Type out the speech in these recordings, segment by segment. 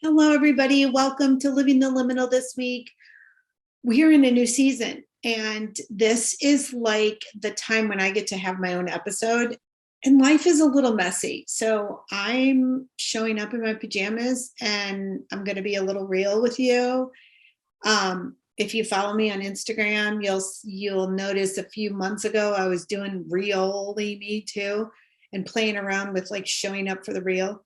Hello, everybody. Welcome to Living the Liminal this week. We're in a new season, and this is like the time when I get to have my own episode. And life is a little messy. So I'm showing up in my pajamas, and I'm going to be a little real with you. If you follow me on Instagram, you'll notice a few months ago I was doing really me too, and playing around with like showing up for the real.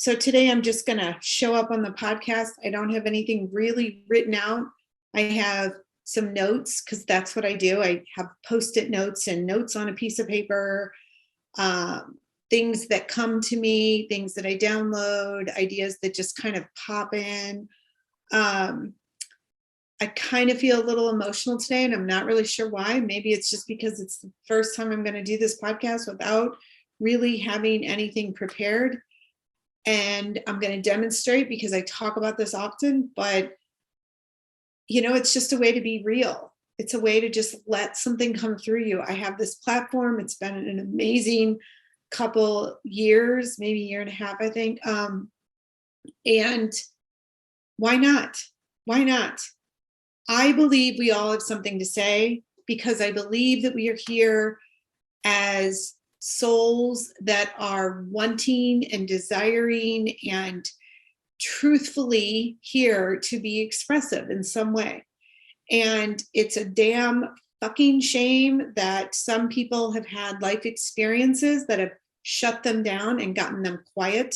So today I'm just going to show up on the podcast. I don't have anything really written out. I have some notes because that's what I do. I have Post-it notes and notes on a piece of paper, things that come to me, things that I download, ideas that just kind of pop in. I kind of feel a little emotional today, and I'm not really sure why. Maybe it's just because it's the first time I'm going to do this podcast without really having anything prepared. And I'm going to demonstrate because I talk about this often, but it's just a way to be real. It's a way to just let something come through you. I have this platform. It's been an amazing couple years, maybe a year and a half, I think. And why not? Why not? I believe we all have something to say because I believe that we are here as souls that are wanting and desiring and truthfully here to be expressive in some way. And it's a damn fucking shame that some people have had life experiences that have shut them down and gotten them quiet,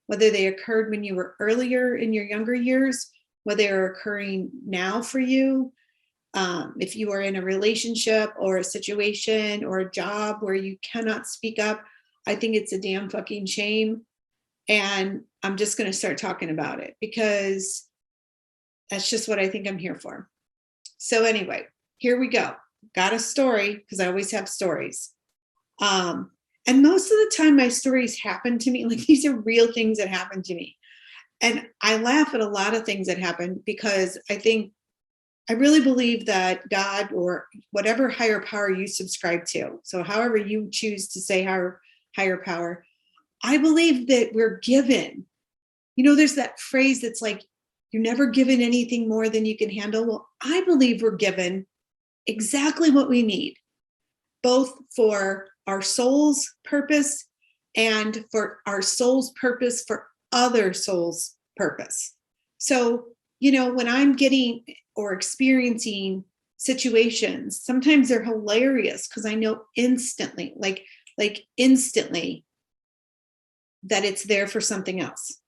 whether they occurred when you were earlier in your younger years, whether they're occurring now for you. If you are in a relationship or a situation or a job where you cannot speak up, I think it's a damn fucking shame. And I'm just going to start talking about it because that's just what I think I'm here for. So anyway, here we go. Got a story because I always have stories. And most of the time my stories happen to me, like these are real things that happen to me. And I laugh at a lot of things that happen because I really believe that God or whatever higher power you subscribe to, so however you choose to say higher power, I believe that we're given, there's that phrase that's like, you're never given anything more than you can handle. Well, I believe we're given exactly what we need, both for our soul's purpose and for our soul's purpose for other souls' purpose. So, when I'm getting or experiencing situations, sometimes they're hilarious because I know instantly, like instantly, that it's there for something else.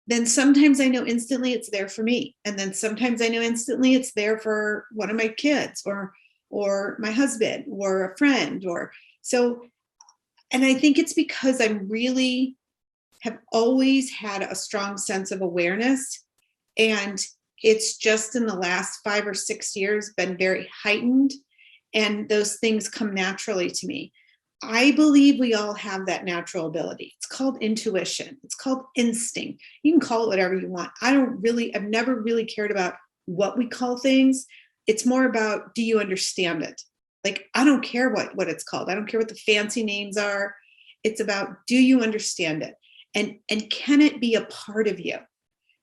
Then sometimes I know instantly it's there for me. And then sometimes I know instantly it's there for one of my kids or my husband or a friend and I think it's because I really have always had a strong sense of awareness. And it's just in the last 5 or 6 years been very heightened. And those things come naturally to me. I believe we all have that natural ability. It's called intuition. It's called instinct. You can call it whatever you want. I've never really cared about what we call things. It's more about, do you understand it? Like, I don't care what it's called. I don't care what the fancy names are. It's about, do you understand it? And can it be a part of you?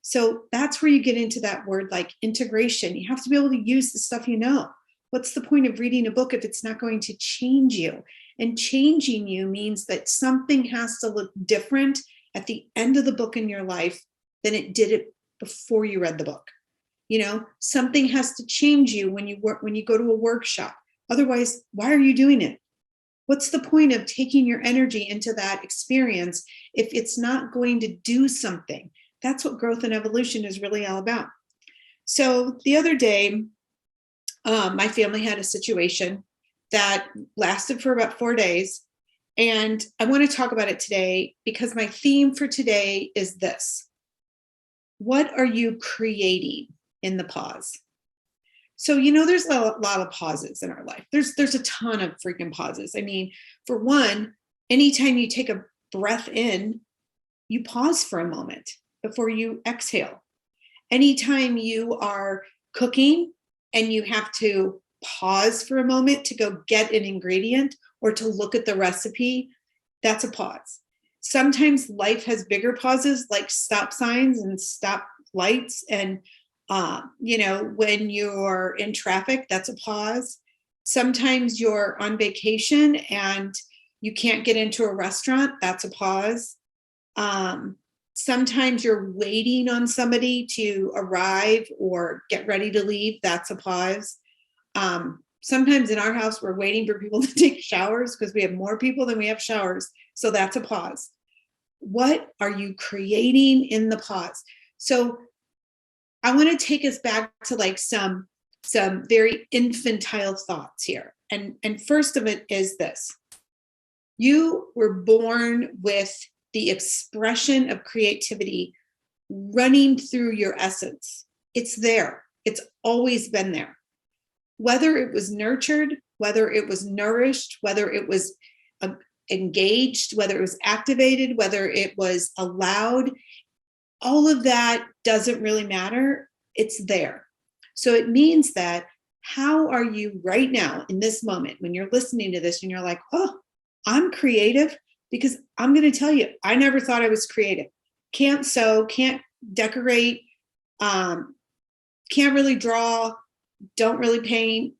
So that's where you get into that word like integration. You have to be able to use the stuff you know. What's the point of reading a book if it's not going to change you? And changing you means that something has to look different at the end of the book in your life than it did it before you read the book. Something has to change you when you go to a workshop. Otherwise, why are you doing it? What's the point of taking your energy into that experience if it's not going to do something? That's what growth and evolution is really all about. So the other day, my family had a situation that lasted for about 4 days. And I want to talk about it today because my theme for today is this. What are you creating in the pause? So, there's a lot of pauses in our life. There's a ton of freaking pauses. I mean, for one, anytime you take a breath in, you pause for a moment before you exhale. Anytime you are cooking and you have to pause for a moment to go get an ingredient or to look at the recipe, that's a pause. Sometimes life has bigger pauses like stop signs and stop lights. And, when you're in traffic, that's a pause. Sometimes you're on vacation and you can't get into a restaurant, that's a pause. Sometimes you're waiting on somebody to arrive or get ready to leave, that's a pause. Sometimes in our house, we're waiting for people to take showers because we have more people than we have showers. So that's a pause. What are you creating in the pause? So I want to take us back to like some very infantile thoughts here. And first of it is this. You were born with the expression of creativity running through your essence. It's there. It's always been there. Whether it was nurtured, whether it was nourished, whether it was engaged, whether it was activated, whether it was allowed, all of that doesn't really matter. It's there. So it means that how are you right now in this moment when you're listening to this and you're like, oh, I'm creative? Because I'm going to tell you, I never thought I was creative. Can't sew, can't decorate, can't really draw, don't really paint.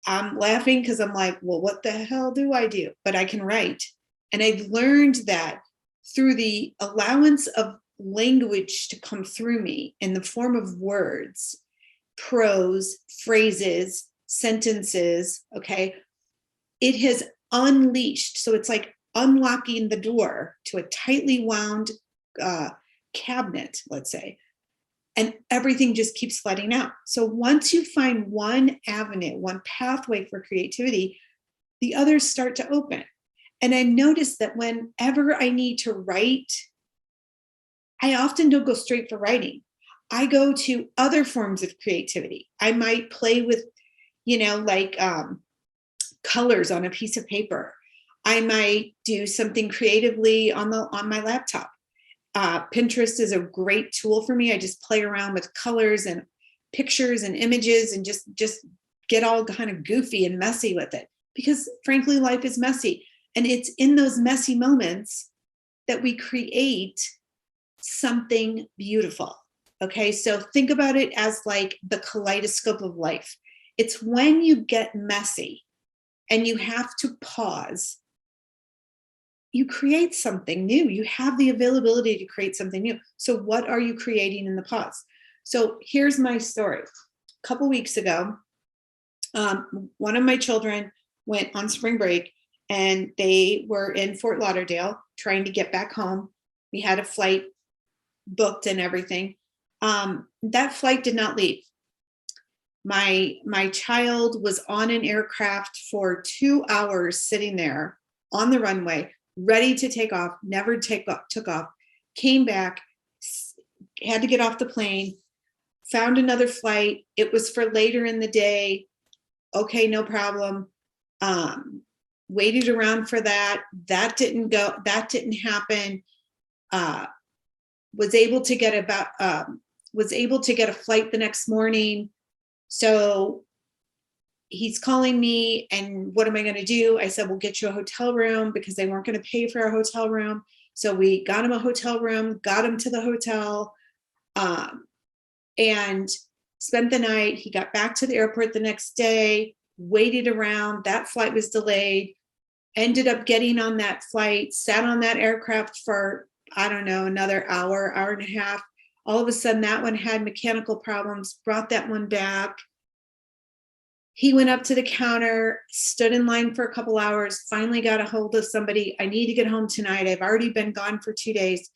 I'm laughing because I'm like, well, what the hell do I do? But I can write. And I've learned that through the allowance of language to come through me in the form of words, prose, phrases, sentences, okay, it has unleashed. So it's like unlocking the door to a tightly wound cabinet, let's say, and everything just keeps letting out. So once you find one avenue, one pathway for creativity, the others start to open. And I noticed that whenever I need to write, I often don't go straight for writing. I go to other forms of creativity. I might play with, colors on a piece of paper. I might do something creatively on my laptop. Pinterest is a great tool for me. I just play around with colors and pictures and images and just get all kind of goofy and messy with it. Because frankly, life is messy. And it's in those messy moments that we create something beautiful. Okay, so think about it as like the kaleidoscope of life. It's when you get messy and you have to pause, you create something new. You have the availability to create something new. So what are you creating in the pause? So here's my story. A couple weeks ago, one of my children went on spring break and they were in Fort Lauderdale trying to get back home. We had a flight booked and everything. That flight did not leave. My child was on an aircraft for 2 hours sitting there on the runway, ready to take off, never took off, came back, had to get off the plane, found another flight. It was for later in the day. Okay, no problem. Waited around for that. That didn't happen. Was able to get a flight the next morning. So he's calling me and what am I going to do? I said, we'll get you a hotel room because they weren't going to pay for a hotel room. So we got him a hotel room, got him to the hotel, and spent the night. He got back to the airport the next day, waited around. That flight was delayed, ended up getting on that flight, sat on that aircraft for, I don't know, another hour and a half. All of a sudden, that one had mechanical problems, brought that one back. He went up to the counter, stood in line for a couple hours, finally got a hold of somebody. I need to get home tonight. I've already been gone for 2 days.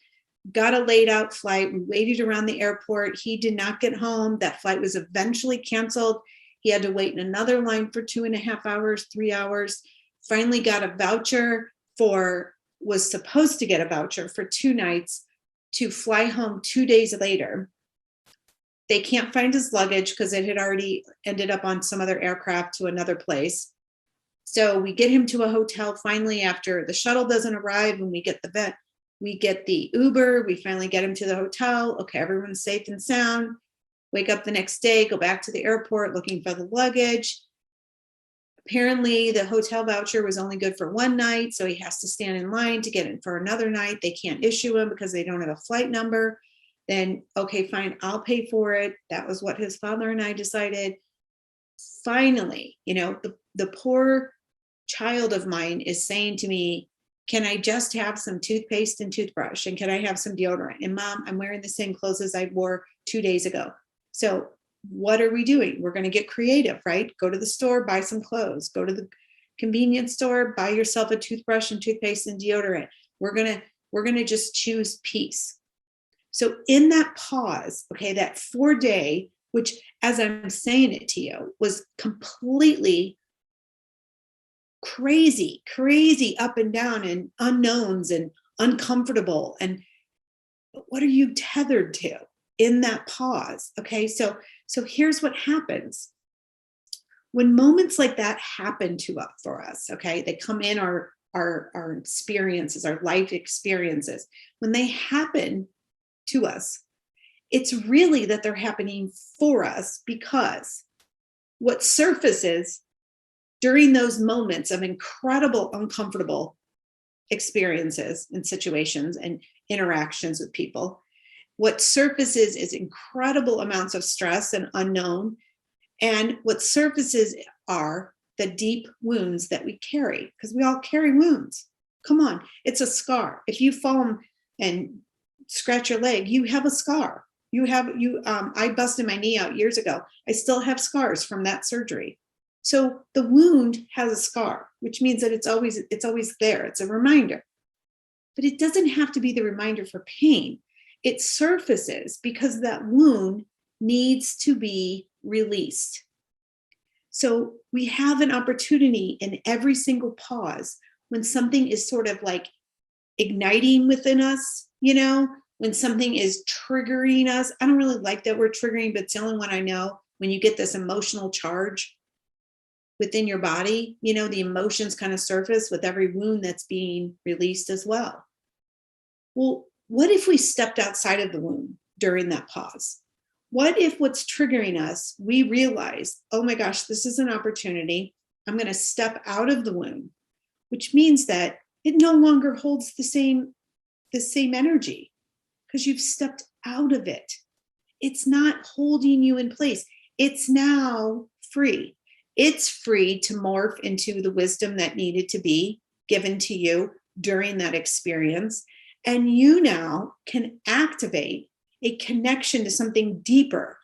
Got a laid out flight. We waited around the airport. He did not get home. That flight was eventually canceled. He had to wait in another line for 2.5 hours, 3 hours. Finally got a voucher was supposed to get a voucher for 2 nights to fly home 2 days later. They can't find his luggage because it had already ended up on some other aircraft to another place. So we get him to a hotel finally after the shuttle doesn't arrive and we get the Uber. We finally get him to the hotel. Okay, everyone's safe and sound. Wake up the next day, go back to the airport looking for the luggage. apparently the hotel voucher was only good for one night, so he has to stand in line to get it for another night. They can't issue him because they don't have a flight number. Then, okay, fine, I'll pay for it. That was what his father and I decided. Finally, the poor child of mine is saying to me, can I just have some toothpaste and toothbrush? And can I have some deodorant? And Mom, I'm wearing the same clothes as I wore 2 days ago. So what are we doing? We're going to get creative, right? Go to the store, buy some clothes. Go to the convenience store, buy yourself a toothbrush and toothpaste and deodorant. We're going to just choose peace. So in that pause, okay, that 4-day, which as I'm saying it to you, was completely crazy up and down and unknowns and uncomfortable. And what are you tethered to in that pause? Okay, so here's what happens. When moments like that happen to us, for us, okay, they come in our experiences, our life experiences. When they happen to us, it's really that they're happening for us, because what surfaces during those moments of incredible uncomfortable experiences and situations and interactions with people, what surfaces is incredible amounts of stress and unknown. And what surfaces are the deep wounds that we carry, because we all carry wounds. Come on, it's a scar. If you fall and scratch your leg, you have a scar. I busted my knee out years ago. I still have scars from that surgery. So the wound has a scar, which means that it's always there. It's a reminder. But it doesn't have to be the reminder for pain. It surfaces because that wound needs to be released. So we have an opportunity in every single pause when something is sort of like igniting within us, when something is triggering us. I don't really like that word triggering, but it's the only one I know. When you get this emotional charge within your body, the emotions kind of surface with every wound that's being released as well. Well, what if we stepped outside of the wound during that pause? What if what's triggering us, we realize, oh my gosh, this is an opportunity. I'm going to step out of the wound, which means that it no longer holds the same energy, because you've stepped out of it. It's not holding you in place. It's now free. It's free to morph into the wisdom that needed to be given to you during that experience. And you now can activate a connection to something deeper,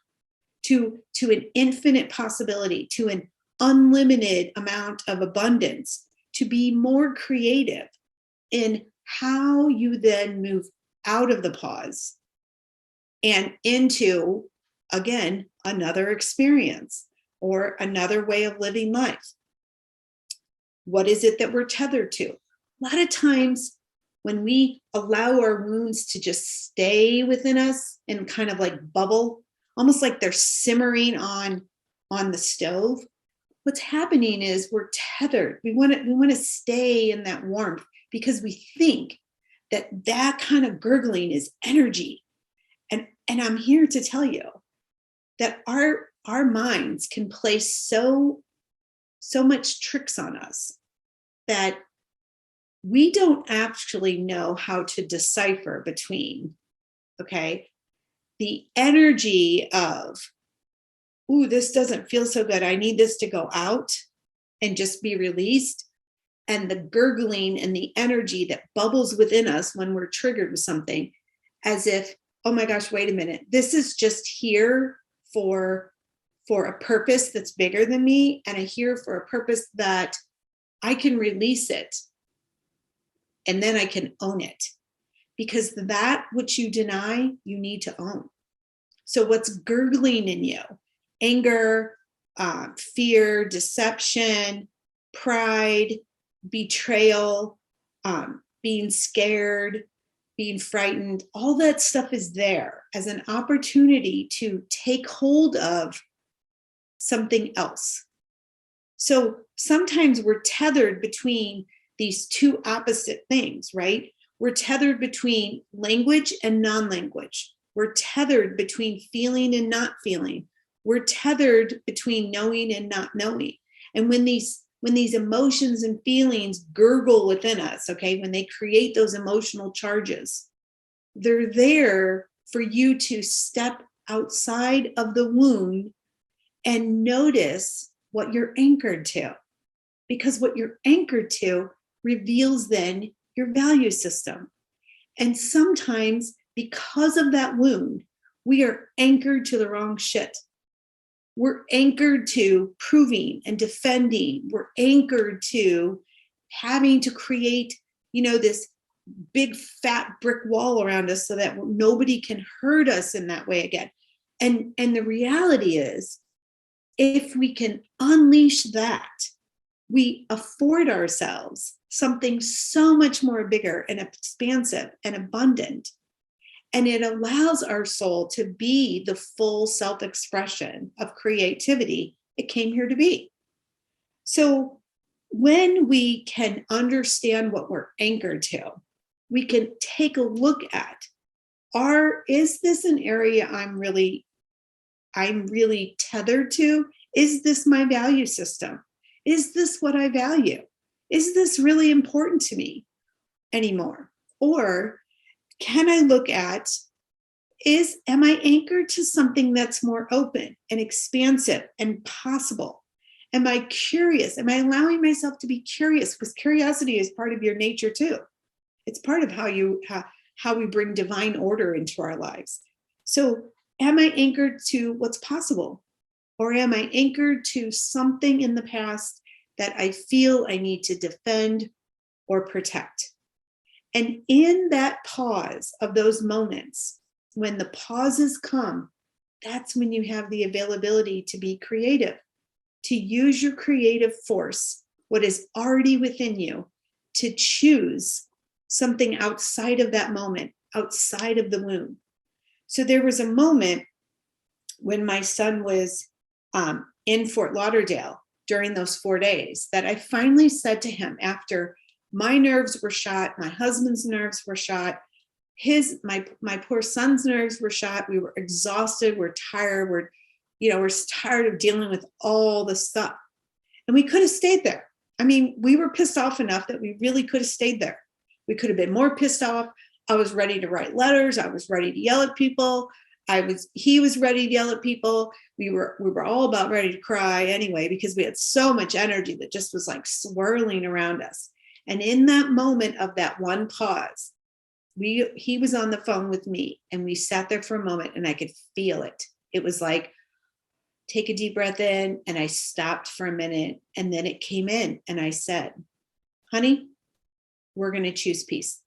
to an infinite possibility, to an unlimited amount of abundance, to be more creative in how you then move out of the pause and into, again, another experience or another way of living life. What is it that we're tethered to? A lot of times when we allow our wounds to just stay within us and kind of like bubble, almost like they're simmering on the stove, what's happening is we're tethered. We want to stay in that warmth because we think that kind of gurgling is energy. And I'm here to tell you that our minds can play so much tricks on us that we don't actually know how to decipher between, okay, the energy of, ooh, this doesn't feel so good, I need this to go out and just be released, and the gurgling and the energy that bubbles within us when we're triggered with something, as if, oh my gosh, wait a minute, this is just here for a purpose that's bigger than me, and here for a purpose that I can release it, and then I can own it. Because that which you deny, you need to own. So what's gurgling in you? Anger, fear, deception, pride, betrayal, being scared, being frightened, all that stuff is there as an opportunity to take hold of something else. So sometimes we're tethered between these two opposite things, right? We're tethered between language and non-language. We're tethered between feeling and not feeling. We're tethered between knowing and not knowing. And when these when these emotions and feelings gurgle within us, okay, when they create those emotional charges, they're there for you to step outside of the wound and notice what you're anchored to. Because what you're anchored to reveals then your value system. And sometimes, because of that wound, we are anchored to the wrong shit. We're anchored to proving and defending. We're anchored to having to create, this big fat brick wall around us so that nobody can hurt us in that way again. And the reality is, if we can unleash that, we afford ourselves something so much more bigger and expansive and abundant. And it allows our soul to be the full self-expression of creativity it came here to be. So when we can understand what we're anchored to, we can take a look at, is this an area I'm really tethered to? Is this my value system? Is this what I value? Is this really important to me anymore? Or can I look at, am I anchored to something that's more open and expansive and possible? Am I curious? Am I allowing myself to be curious? Because curiosity is part of your nature too. It's part of how we bring divine order into our lives. So am I anchored to what's possible? Or am I anchored to something in the past that I feel I need to defend or protect? And in that pause of those moments, when the pauses come, that's when you have the availability to be creative, to use your creative force, what is already within you, to choose something outside of that moment, outside of the wound. So there was a moment when my son was in Fort Lauderdale during those 4 days that I finally said to him, after my nerves were shot, my husband's nerves were shot, my poor son's nerves were shot. We were exhausted. We're tired. We're tired of dealing with all the stuff. And we could have stayed there. I mean, we were pissed off enough that we really could have stayed there. We could have been more pissed off. I was ready to write letters. I was ready to yell at people. He was ready to yell at people. We were all about ready to cry anyway, because we had so much energy that just was like swirling around us. And in that moment of that one pause, he was on the phone with me, and we sat there for a moment, and I could feel it. It was like, take a deep breath in, and I stopped for a minute, and then it came in, and I said, honey, we're going to choose peace.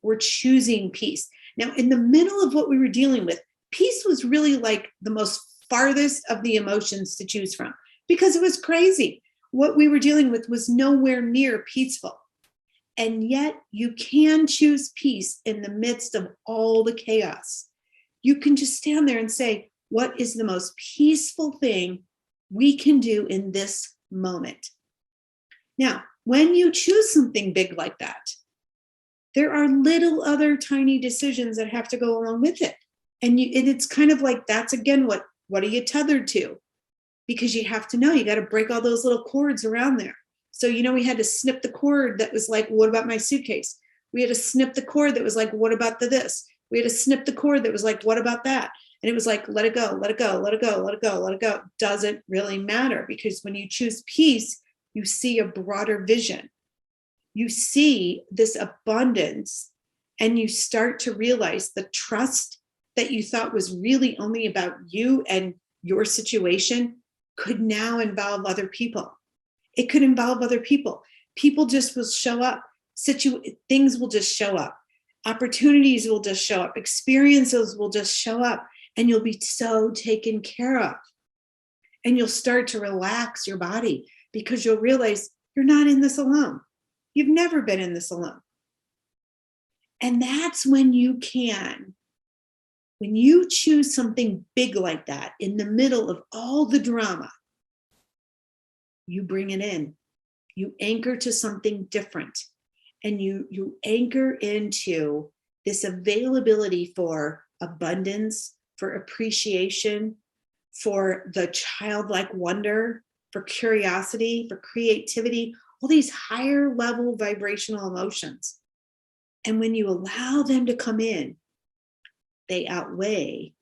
We're choosing peace. Now, in the middle of what we were dealing with, peace was really like the most farthest of the emotions to choose from, because it was crazy. What we were dealing with was nowhere near peaceful. And yet you can choose peace in the midst of all the chaos. You can just stand there and say, what is the most peaceful thing we can do in this moment? Now, when you choose something big like that, there are little other tiny decisions that have to go along with it. And it's kind of like, that's again, what are you tethered to? Because you have to know, you got to break all those little cords around there. So, we had to snip the cord that was like, what about my suitcase? We had to snip the cord that was like, what about this? We had to snip the cord that was like, what about that? And it was like, let it go, let it go, let it go, let it go, let it go. Doesn't really matter, because when you choose peace, you see a broader vision. You see this abundance, and you start to realize the trust that you thought was really only about you and your situation could now involve other people. It could involve other people. People just will show up. Things will just show up. Opportunities will just show up. Experiences will just show up, and you'll be so taken care of. And you'll start to relax your body, because you'll realize you're not in this alone. You've never been in this alone. And that's when you choose something big like that in the middle of all the drama, you bring it in. You anchor to something different, and you anchor into this availability for abundance, for appreciation, for the childlike wonder for curiosity, for creativity, all these higher level vibrational emotions. And when you allow them to come in, they outweigh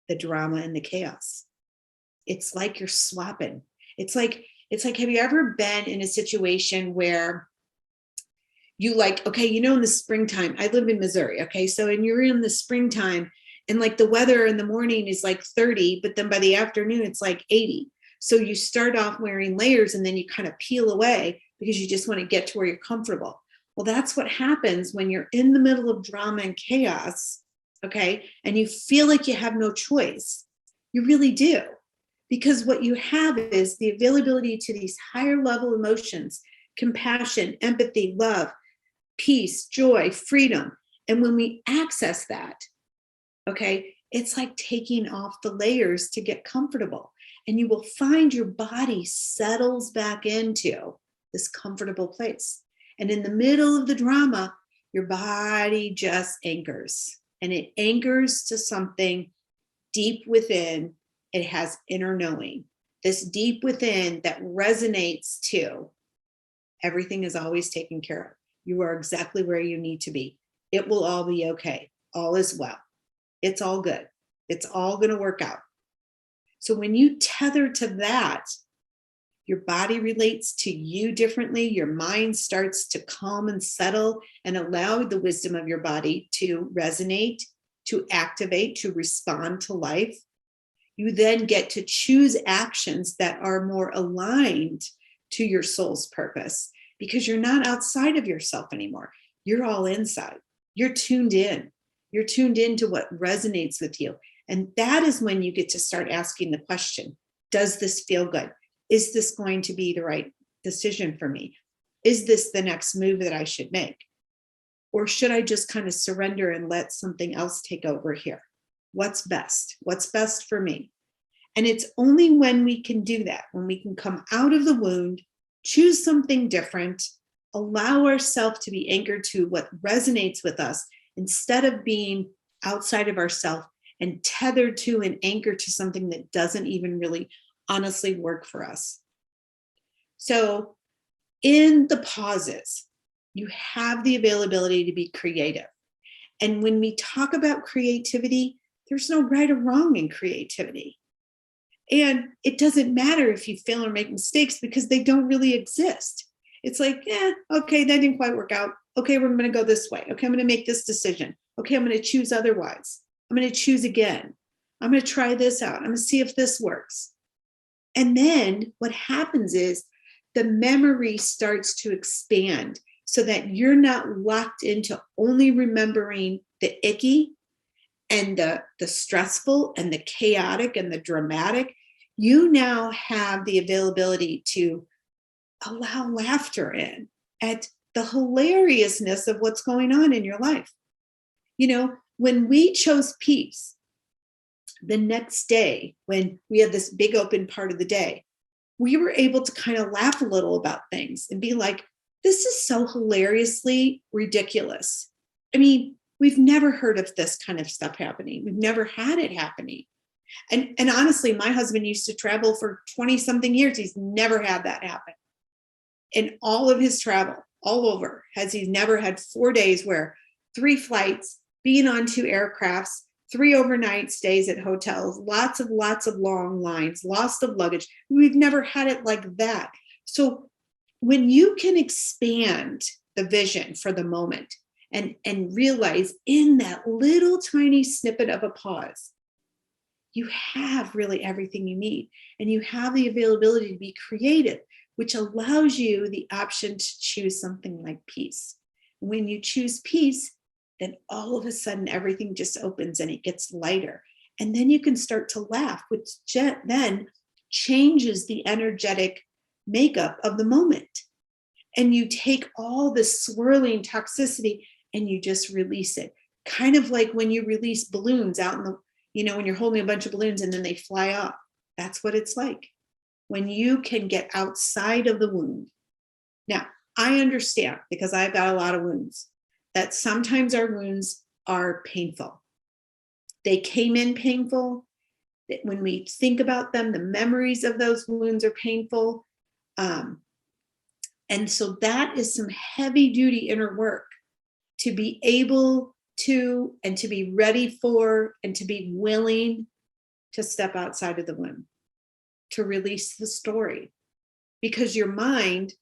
the drama and the chaos. It's like you're swapping. It's like, have you ever been in a situation where you like, okay, in the springtime, I live in Missouri. Okay. So, and you're in the springtime and like the weather in the morning is like 30, but then by the afternoon, it's like 80. So you start off wearing layers and then you kind of peel away because you just want to get to where you're comfortable. Well, that's what happens when you're in the middle of drama and chaos. Okay. And you feel like you have no choice. You really do. Because what you have is the availability to these higher level emotions, compassion, empathy, love, peace, joy, freedom. And when we access that, okay, it's like taking off the layers to get comfortable. And you will find your body settles back into this comfortable place. And in the middle of the drama, your body just anchors. And it anchors to something deep within. It has inner knowing. This deep within that resonates to everything is always taken care of. You are exactly where you need to be. It will all be okay. All is well. It's all good. It's all going to work out. So when you tether to that, your body relates to you differently. Your mind starts to calm and settle and allow the wisdom of your body to resonate, to activate, to respond to life. You then get to choose actions that are more aligned to your soul's purpose because you're not outside of yourself anymore. You're all inside. You're tuned in. You're tuned into what resonates with you. And that is when you get to start asking the question, does this feel good? Is this going to be the right decision for me? Is this the next move that I should make? Or should I just kind of surrender and let something else take over here? What's best? What's best for me? And it's only when we can do that, when we can come out of the wound, choose something different, allow ourselves to be anchored to what resonates with us instead of being outside of ourselves and tethered to and anchored to something that doesn't even really honestly work for us. So in the pauses, you have the availability to be creative. And when we talk about creativity, there's no right or wrong in creativity. And it doesn't matter if you fail or make mistakes because they don't really exist. It's like, okay, that didn't quite work out. Okay, we're going to go this way. Okay, I'm going to make this decision. Okay, I'm going to choose otherwise. I'm going to choose again. I'm going to try this out. I'm going to see if this works. And then what happens is the memory starts to expand so that you're not locked into only remembering the icky and the stressful and the chaotic and the dramatic. You now have the availability to allow laughter in at the hilariousness of what's going on in your life. When we chose peace, the next day, when we had this big open part of the day, we were able to kind of laugh a little about things and be like, this is so hilariously ridiculous. I mean, we've never heard of this kind of stuff happening. We've never had it happening. And honestly, my husband used to travel for 20 something years. He's never had that happen. In all of his travel, all over, he's never had 4 days where 3 flights, being on 2 aircrafts, 3 overnight stays at hotels, lots of long lines, loss of luggage. We've never had it like that. So when you can expand the vision for the moment and realize in that little tiny snippet of a pause, you have really everything you need. And you have the availability to be creative, which allows you the option to choose something like peace. When you choose peace, then all of a sudden everything just opens and it gets lighter. And then you can start to laugh, which then changes the energetic makeup of the moment. And you take all this swirling toxicity and you just release it. Kind of like when you release balloons out in the, when you're holding a bunch of balloons and then they fly off. That's what it's like when you can get outside of the wound. Now, I understand, because I've got a lot of wounds, that sometimes our wounds are painful. They came in painful. that when we think about them, the memories of those wounds are painful. And so that is some heavy duty inner work to be able to, and to be ready for, and to be willing to step outside of the womb, to release the story, because your mind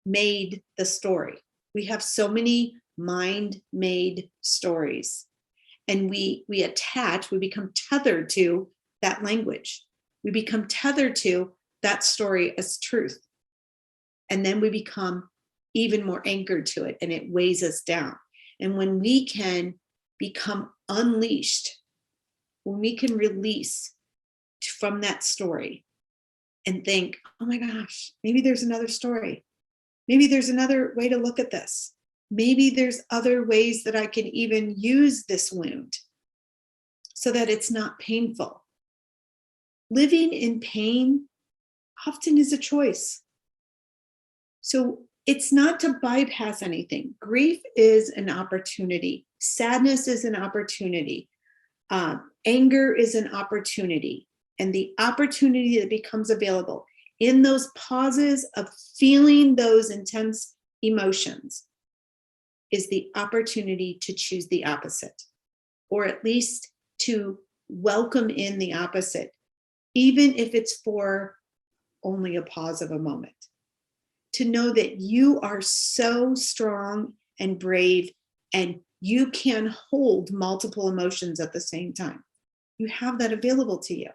made the story. We have so many mind-made stories, and we attach, we become tethered to that language. We become tethered to that story as truth. And then we become even more anchored to it, and it weighs us down. And when we can become unleashed, when we can release from that story and think, oh my gosh, maybe there's another story. Maybe there's another way to look at this. Maybe there's other ways that I can even use this wound so that it's not painful. Living in pain often is a choice. So it's not to bypass anything. Grief is an opportunity. Sadness is an opportunity. Anger is an opportunity. And the opportunity that becomes available in those pauses of feeling those intense emotions is the opportunity to choose the opposite, or at least to welcome in the opposite, even if it's for only a pause of a moment. To know that you are so strong and brave, and you can hold multiple emotions at the same time. You have that available to you.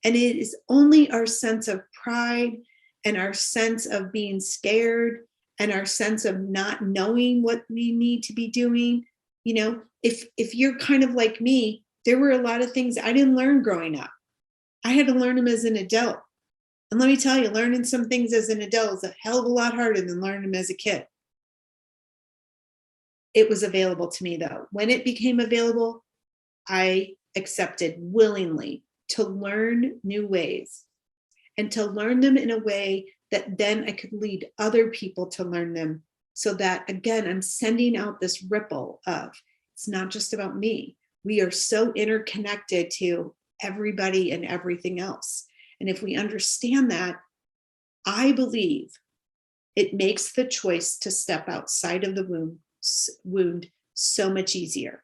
And it is only our sense of pride and our sense of being scared and our sense of not knowing what we need to be doing. You know, if you're kind of like me, there were a lot of things I didn't learn growing up. I had to learn them as an adult. And let me tell you, learning some things as an adult is a hell of a lot harder than learning them as a kid. It was available to me though. When it became available, I accepted willingly to learn new ways, and to learn them in a way that then I could lead other people to learn them. So that, again, I'm sending out this ripple of, it's not just about me. We are so interconnected to everybody and everything else. And if we understand that, I believe it makes the choice to step outside of the wound so much easier.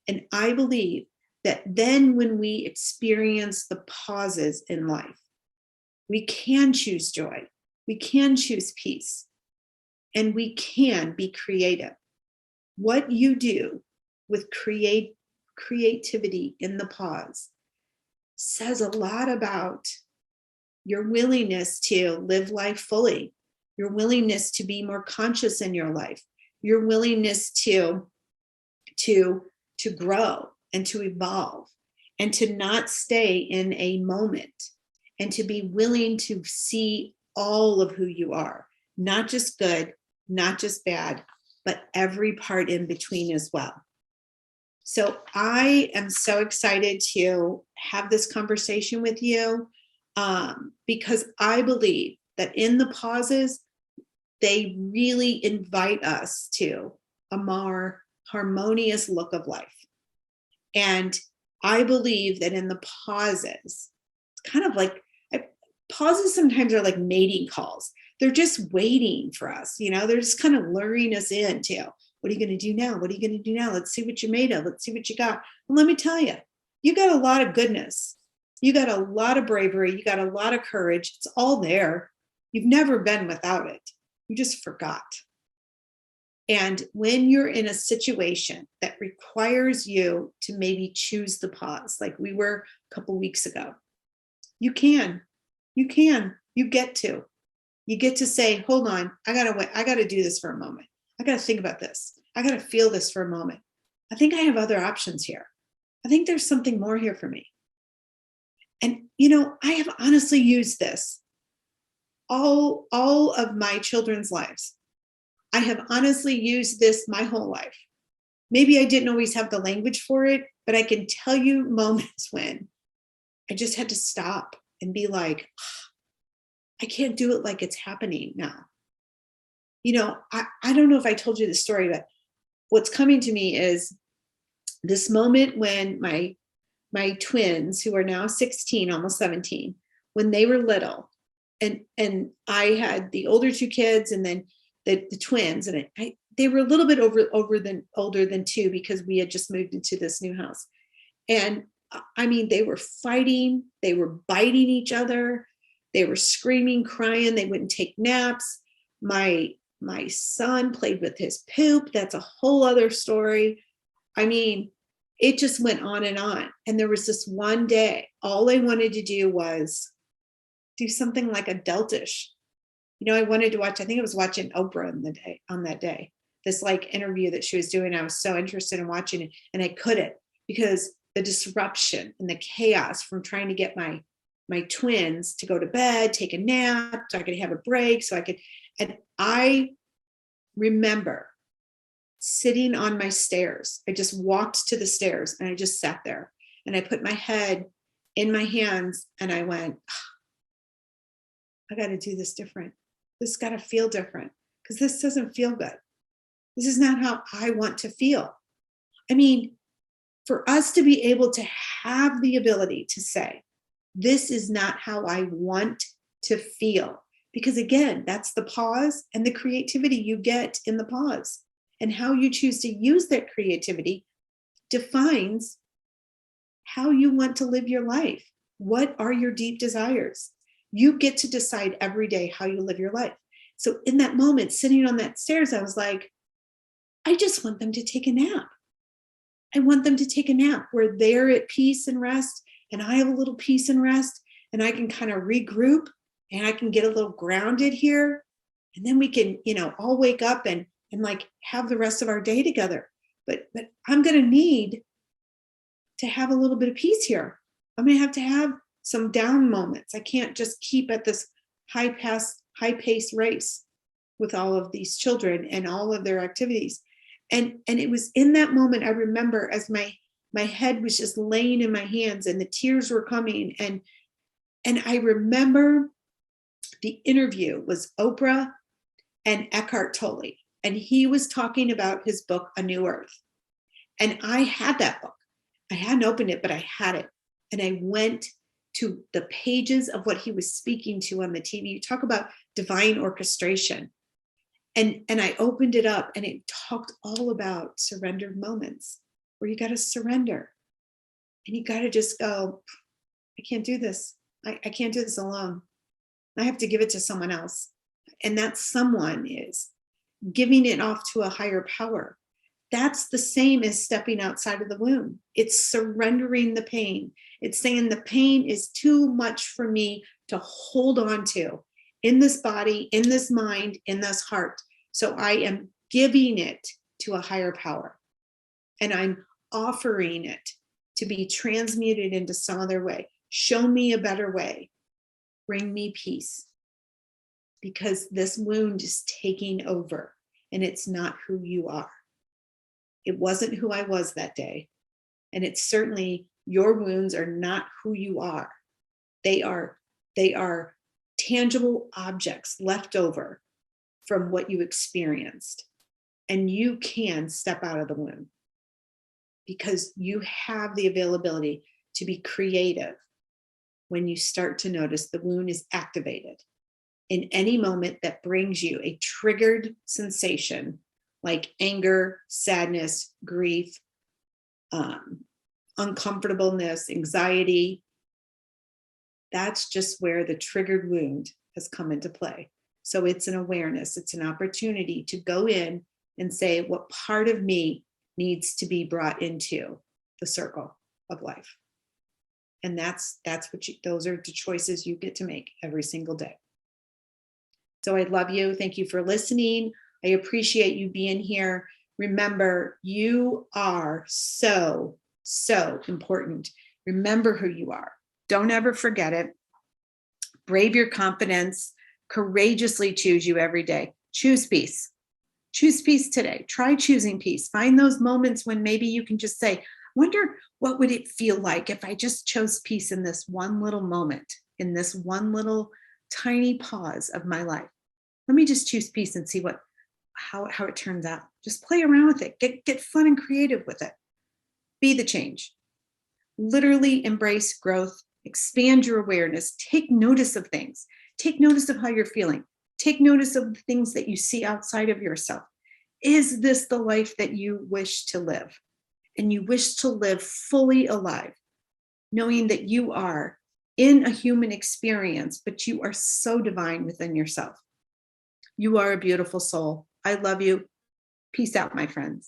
And I believe that then when we experience the pauses in life, we can choose joy, we can choose peace, and we can be creative. What you do with creativity in the pause says a lot about your willingness to live life fully, your willingness to be more conscious in your life, your willingness to grow and to evolve, and to not stay in a moment, and to be willing to see all of who you are, not just good, not just bad, but every part in between as well. So I am so excited to have this conversation with you, because I believe that in the pauses, they really invite us to a more harmonious look of life. And I believe that in the pauses, it's kind of like, pauses sometimes are like mating calls. They're just waiting for us, you know, they're just kind of luring us into, what are you going to do now? What are you going to do now? Let's see what you're made of. Let's see what you got. And let me tell you, you got a lot of goodness. You got a lot of bravery. You got a lot of courage. It's all there. You've never been without it. You just forgot. And when you're in a situation that requires you to maybe choose the pause, like we were a couple weeks ago, you get to say, hold on, I gotta do this for a moment. I gotta think about this. I gotta feel this for a moment. I think I have other options here. I think there's something more here for me. And, you know, I have honestly used this all of my children's lives. I have honestly used this my whole life. Maybe I didn't always have the language for it, but I can tell you moments when I just had to stop and be like, I can't do it like it's happening now. You know, I don't know if I told you this story, but what's coming to me is this moment when my my twins, who are now 16, almost 17, when they were little, and I had the older two kids and then the twins, and they were a little bit older than two, because we had just moved into this new house. And I mean, they were fighting, they were biting each other, they were screaming, crying, they wouldn't take naps. My son played with his poop. That's a whole other story. I mean, it just went on and on. And there was this one day, all I wanted to do was do something like adultish. I wanted to watch, I think I was watching Oprah on that day, this like interview that she was doing. I was so interested in watching it, and I couldn't, because the disruption and the chaos from trying to get my twins to go to bed, take a nap, so I could have a break, and I remember sitting on my stairs. I just walked to the stairs and I just sat there, and I put my head in my hands and I went, I got to do this different. This got to feel different, because this doesn't feel good. This is not how I want to feel. I mean, for us to be able to have the ability to say, this is not how I want to feel. Because again, that's the pause and the creativity you get in the pause. And how you choose to use that creativity defines how you want to live your life. What are your deep desires? You get to decide every day how you live your life. So in that moment, sitting on that stairs, I was like, I just want them to take a nap. I want them to take a nap where they're at peace and rest, and I have a little peace and rest, and I can kind of regroup, and I can get a little grounded here. And then we can, all wake up and like have the rest of our day together. But I'm going to need to have a little bit of peace here. I'm going to have some down moments. I can't just keep at this high pace race with all of these children and all of their activities. And it was in that moment, I remember, as my head was just laying in my hands and the tears were coming. And I remember the interview was Oprah and Eckhart Tolle. And he was talking about his book, A New Earth. And I had that book. I hadn't opened it, but I had it. And I went to the pages of what he was speaking to on the TV. You talk about divine orchestration. And I opened it up, and it talked all about surrendered moments where you got to surrender. And you got to just go, I can't do this. I can't do this alone. I have to give it to someone else. And that someone is giving it off to a higher power. That's the same as stepping outside of the womb. It's surrendering the pain. It's saying the pain is too much for me to hold on to in this body, in this mind, in this heart. So I am giving it to a higher power, and I'm offering it to be transmuted into some other way. Show me a better way. Bring me peace, because this wound is taking over, and it's not who you are. It wasn't who I was that day. And it's certainly, your wounds are not who you are. They are tangible objects left over from what you experienced. And you can step out of the wound, because you have the availability to be creative when you start to notice the wound is activated in any moment that brings you a triggered sensation like anger, sadness, grief, uncomfortableness, anxiety. That's just where the triggered wound has come into play. So it's an awareness, it's an opportunity to go in and say, what part of me needs to be brought into the circle of life? And that's what those are the choices you get to make every single day. So I love you. Thank you for listening. I appreciate you being here. Remember, you are so, so important. Remember who you are. Don't ever forget it. Brave your confidence. Courageously choose you every day. Choose peace. Choose peace today. Try choosing peace. Find those moments when maybe you can just say, wonder what would it feel like if I just chose peace in this one little moment, in this one little tiny pause of my life. Let me just choose peace and see how it turns out. Just play around with it. Get fun and creative with it. Be the change. Literally embrace growth, expand your awareness, take notice of things, take notice of how you're feeling, take notice of the things that you see outside of yourself. Is this the life that you wish to live? And you wish to live fully alive, knowing that you are in a human experience, but you are so divine within yourself. You are a beautiful soul. I love you. Peace out, my friends.